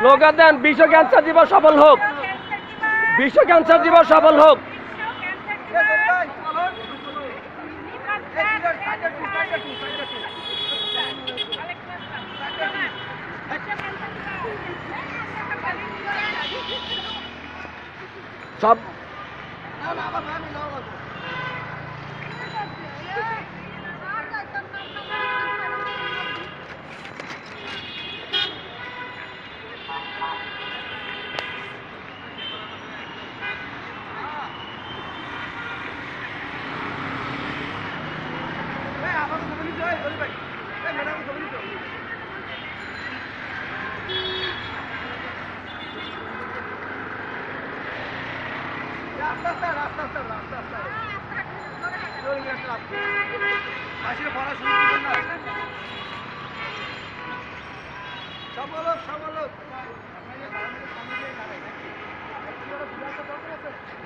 Slogan দেন, বিশ্ব cancer দিবস সফল হোক, বিশ্ব ক্যান্সার দিবস সফল হোক। সব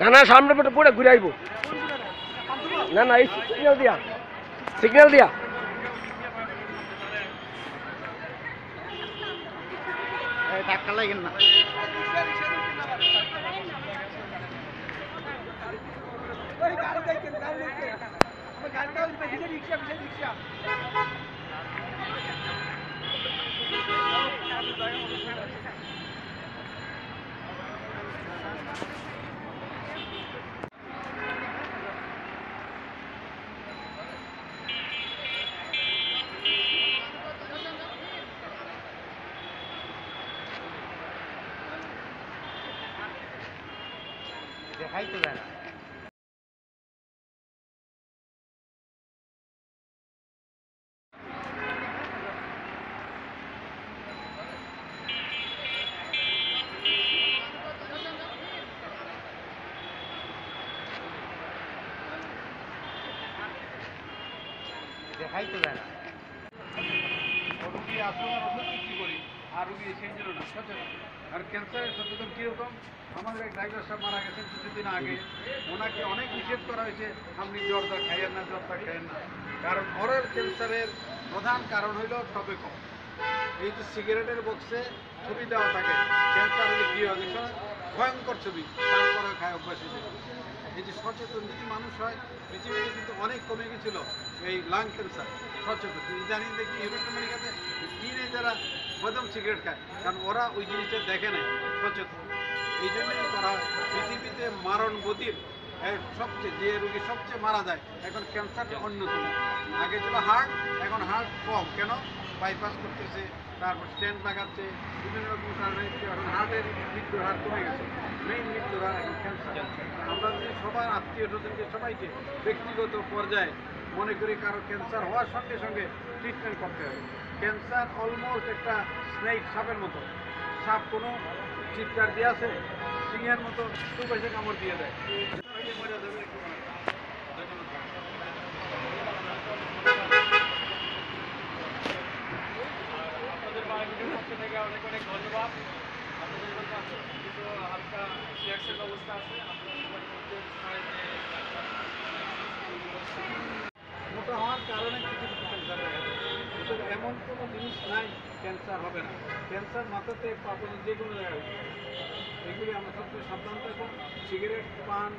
না না সামনে পুরো ঘুরে আইব। না না এই সিগন্যাল দিয়া, সিগন্যাল দিয়া ধাক্কা লাগেন না। দেখাই তো যায় না। দেখাই তো যায় না। রোগী আসলে ওষুধ বিক্রি করি আর রোগী সেই জন্য না সচেতন। আর ক্যান্সারের সচেতন কীরকম, আমাদের এক ড্রাইভার সাহেব মারা গেছেন কিছুদিন আগে, ওনাকে অনেক নিষেধ করা হয়েছে, আপনি জর্দা খাইয়েন না, জর্দা খাইয়েন না। কারণ ওরাল ক্যান্সারের প্রধান কারণ হইল টবেকো। এই যে সিগারেটের বক্সে ছবি দেওয়া থাকে ক্যান্সার হলে কী হবে, ভয়ঙ্কর ছবি, তারপরে খায় অভ্যাস হয়েছে। এই যে সচেতন যদি মানুষ হয়, পৃথিবীতে কিন্তু অনেক কমে গেছিলো এই লাং ক্যান্সার। সচেতন জানি দেখি ইউরোপ আমেরিকাতে টিনেজাররা প্রথম সিগারেট খায়, কারণ ওরা ওই জিনিসটা দেখে নেয়, সচেতন। এই জন্যই করা হয়। পৃথিবীতে মারণ গতির সবচেয়ে যে রোগী সবচেয়ে মারা যায় এখন ক্যান্সারটা অন্যতম। আগে ছিল হার্ট, এখন হার্ট কম। কেন? বাইপাস করতেছে, তারপর স্টেন্ট লাগাচ্ছে, বিভিন্ন রকম কারণে এখন হার্টের মৃত্যুর হার কমে গেছে। মেইন মৃত্যুর হার এখন ক্যান্সার। আমরা যদি সবার আত্মীয় স্বজনকে সবাইকে ব্যক্তিগত পর্যায়ে মনে করি কারো ক্যান্সার হওয়ার সঙ্গে সঙ্গে ট্রিটমেন্ট করতে হবে। ক্যান্সার অলমোস্ট একটা স্নেক, সাপের মতো। সাপ কোনো চিৎকার দিয়ে আছে, সিংহের মতো খুব এসে কামড় দিয়ে দেয়। অনেক অনেক ধন্যবাদ। আপনাদের হালকা রিয়াকশন অবস্থা আছে। এমন কোনো জিনিস নাই ক্যান্সার হবে না। ক্যান্সার মাথাতে পাবেন যে কোনো জায়গায় হতে পারে। এগুলি আমরা সবচেয়ে সাবধান থাকবো। সিগারেট, পান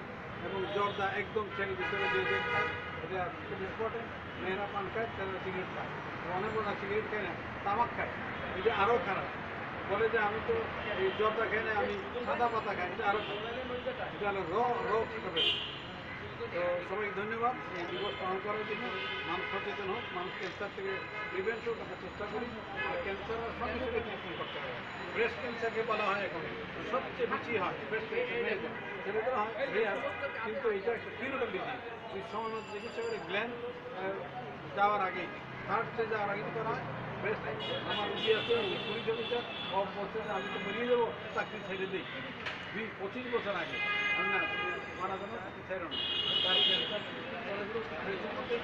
এবং জর্দা একদম ছেড়ে দিতে হবে। যে খায় এটা খুব ইম্পর্টেন্ট। মেয়েরা পান খায়, তারা সিগারেট খায়, অনেক বড় সিগারেট খায় না, তামাক খায়, এটা আরও খারাপ। বলে যে আমি তো এই জর্দা খাই না, আমি সাদা পাতা খাই, এটা আরও খারাপ। এটা হলো রোগ হবে। তো সবাইকে ধন্যবাদ এই দিবস পালন করার জন্য। মানুষ সচেতন হোক, মানুষ ক্যান্সার থেকে প্রিভেন্ট হোক, আমরা চেষ্টা করি। আর ক্যান্সার সঙ্গে সঙ্গে ট্রিটমেন্ট করতে হবে। ব্রেস্ট ক্যান্সারকে বলা হয় এখন সবচেয়ে বেশি হয় ব্রেস্ট ক্যান্সার মেয়েদের, ছেলেদের হয় রেয়ার, কিন্তু এটা একটা কিউরেবল ডিজিজ। এই সময় চিকিৎসা করে গ্ল্যান্ড যাওয়ার আগেই, হার্টে যাওয়ার আগেই করা হয়। ব্রেস্ট আমার রুগী আছে 20 বছর, আমি তো বেরিয়ে যাবো, চাকরি ছেড়ে দিই 25 বছর আগে। আমি না মারা যাবো, চাকরি ছেড়ে না, তার ক্যান্সার মধ্যে